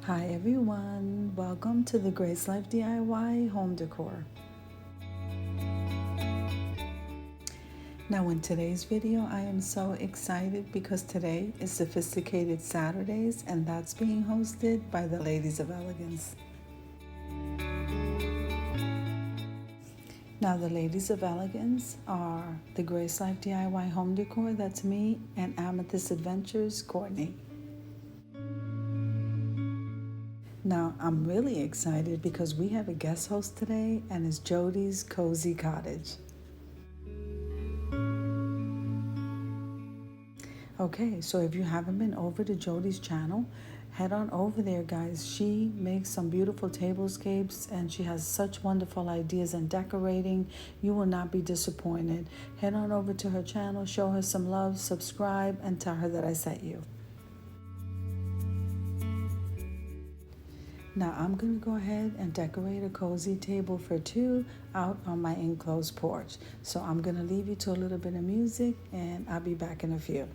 Hi everyone, welcome to the Grace Life DIY Home Decor. Now in today's video, I am so excited because today is Sophisticated Saturdays and that's being hosted by the Ladies of Elegance. Now the Ladies of Elegance are the Grace Life DIY Home Decor, that's me, and Amethyst Adventures, Courtney. Now, I'm really excited because we have a guest host today, and it's Jody's Cozy Cottage. Okay, so if you haven't been over to Jody's channel, head on over there, guys. She makes some beautiful tablescapes, and she has such wonderful ideas in decorating. You will not be disappointed. Head on over to her channel, show her some love, subscribe, and tell her that I sent you. Now I'm going to go ahead and decorate a cozy table for two out on my enclosed porch. So I'm going to leave you to a little bit of music and I'll be back in a few.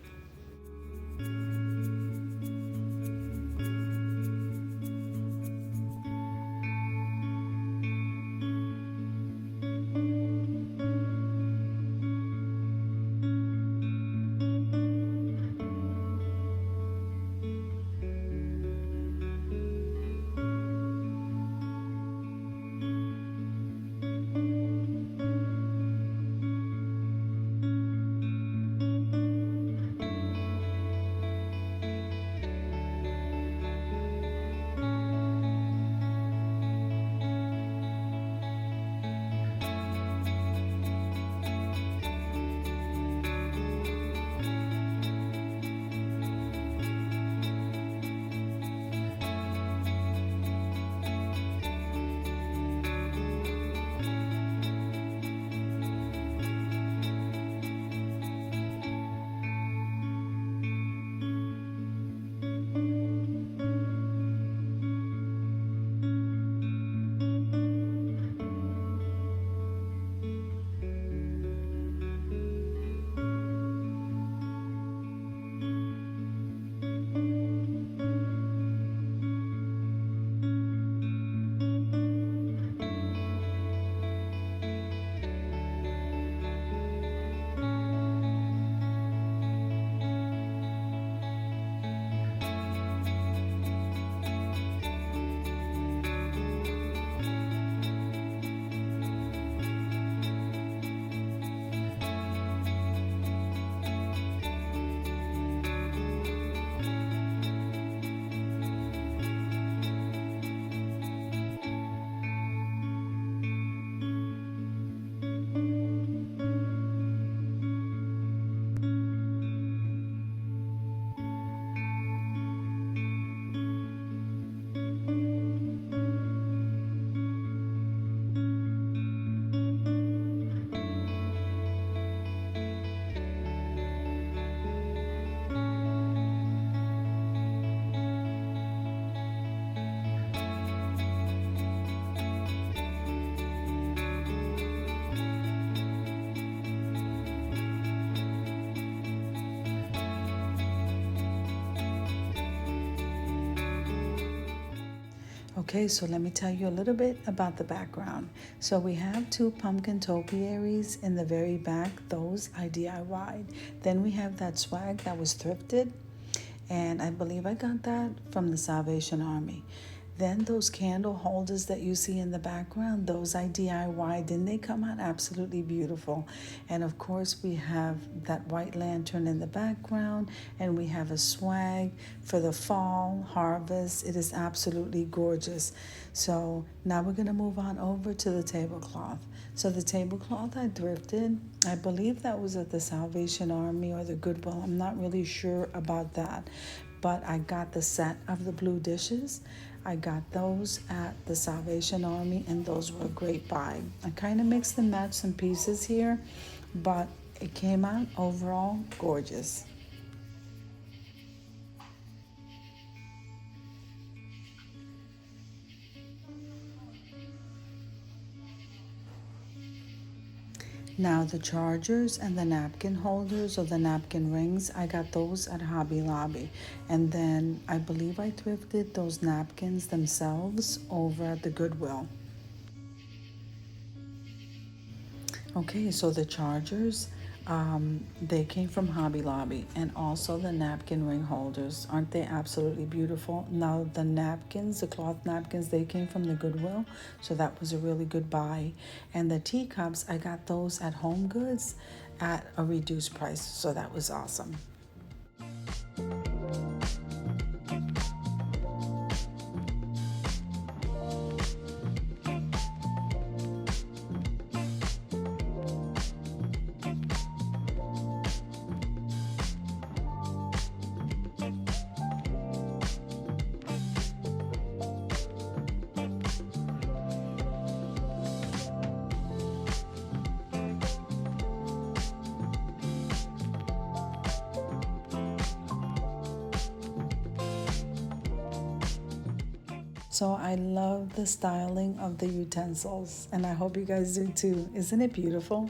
Okay, so let me tell you a little bit about the background. So we have two pumpkin topiaries in the very back. Those I DIY'd. Then we have that swag that was thrifted. And I believe I got that from the Salvation Army. Then those candle holders that you see in the background, those I DIY'd, and they come out absolutely beautiful. And of course we have that white lantern in the background, and we have a swag for the fall harvest. It is absolutely gorgeous. So now we're going to move on over to the tablecloth. So the tablecloth I thrifted, I believe that was at the Salvation Army or the Goodwill. I'm not really sure about that. But I got the set of the blue dishes. I got those at the Salvation Army, and those were a great buy. I kind of mixed and matched some pieces here, but it came out overall gorgeous. Now the chargers and the napkin holders or the napkin rings, I got those at Hobby Lobby. And then I believe I thrifted those napkins themselves over at the Goodwill. Okay, so the chargers, they came from Hobby Lobby, and also the napkin ring holders. Aren't they absolutely beautiful? Now the napkins, the cloth napkins, they came from the Goodwill, so that was a really good buy. And the teacups, I got those at Home Goods at a reduced price, so that was awesome. So I love the styling of the utensils, and I hope you guys do too. Isn't it beautiful?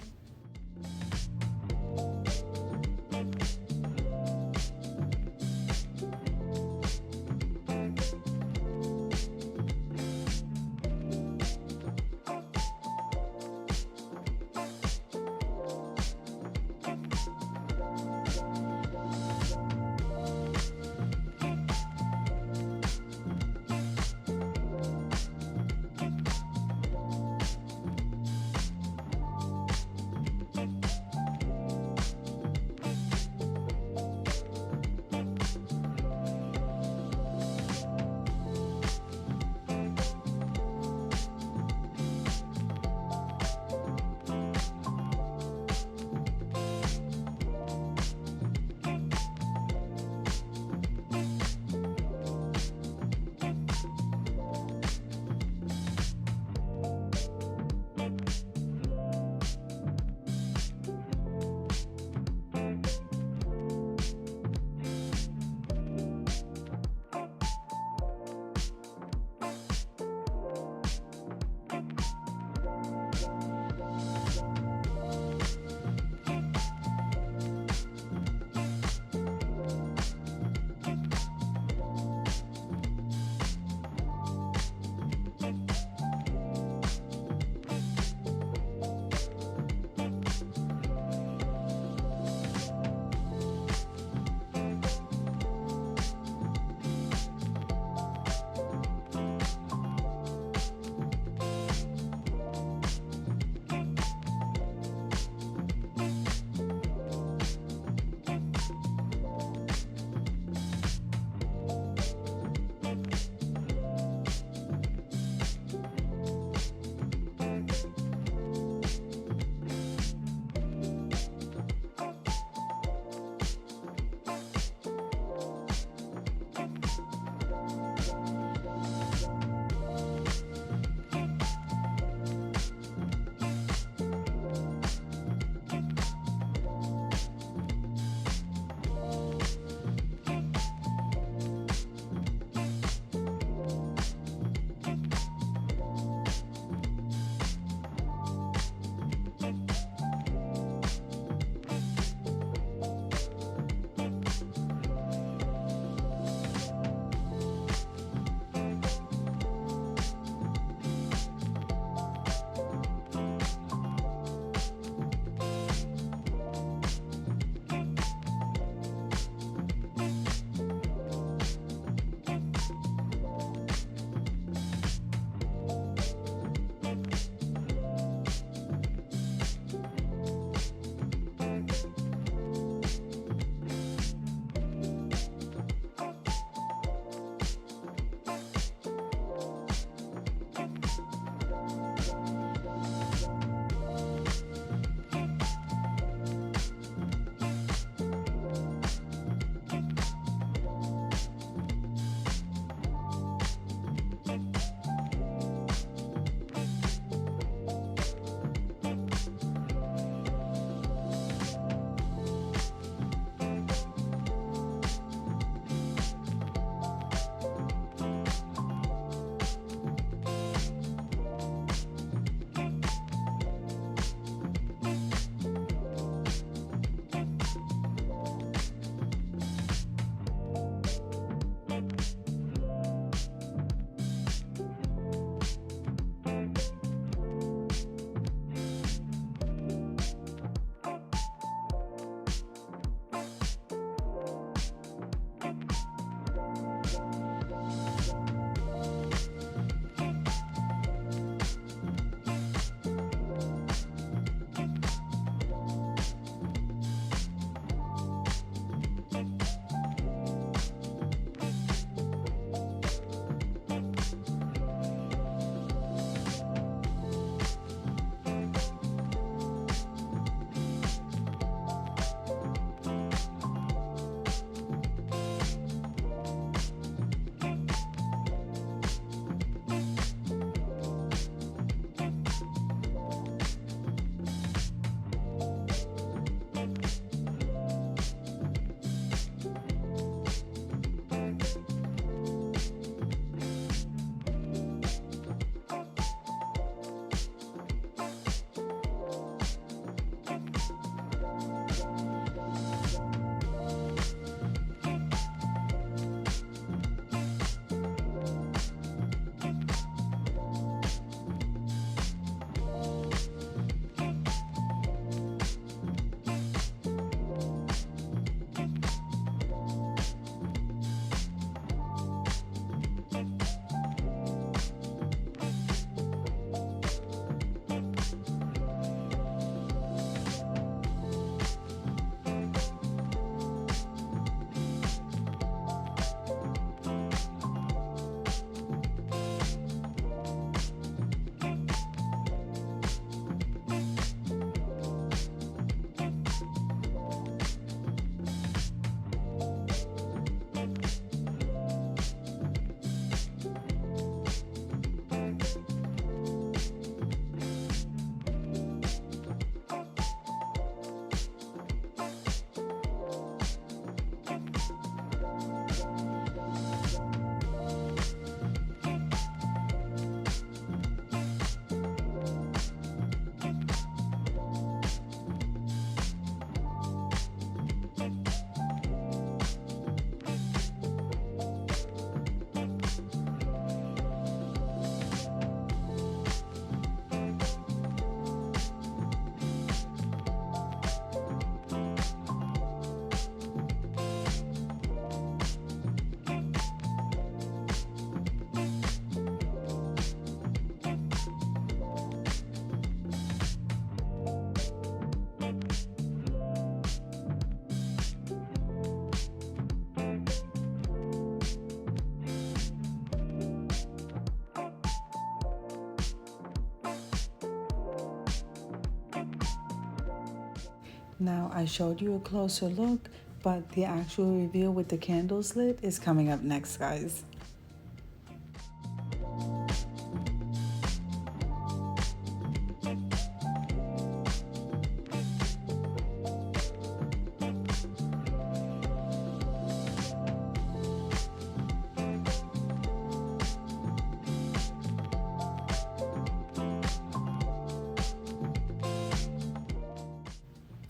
Now, I showed you a closer look, but the actual reveal with the candles lit is coming up next, guys.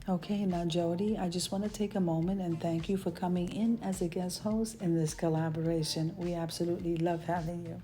Okay, now Jody, I just want to take a moment and thank you for coming in as a guest host in this collaboration. We absolutely love having you.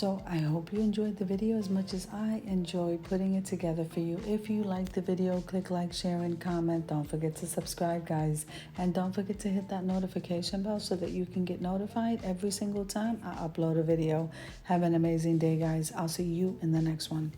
So I hope you enjoyed the video as much as I enjoyed putting it together for you. If you liked the video, click like, share, and comment. Don't forget to subscribe, guys. And don't forget to hit that notification bell so that you can get notified every single time I upload a video. Have an amazing day, guys. I'll see you in the next one.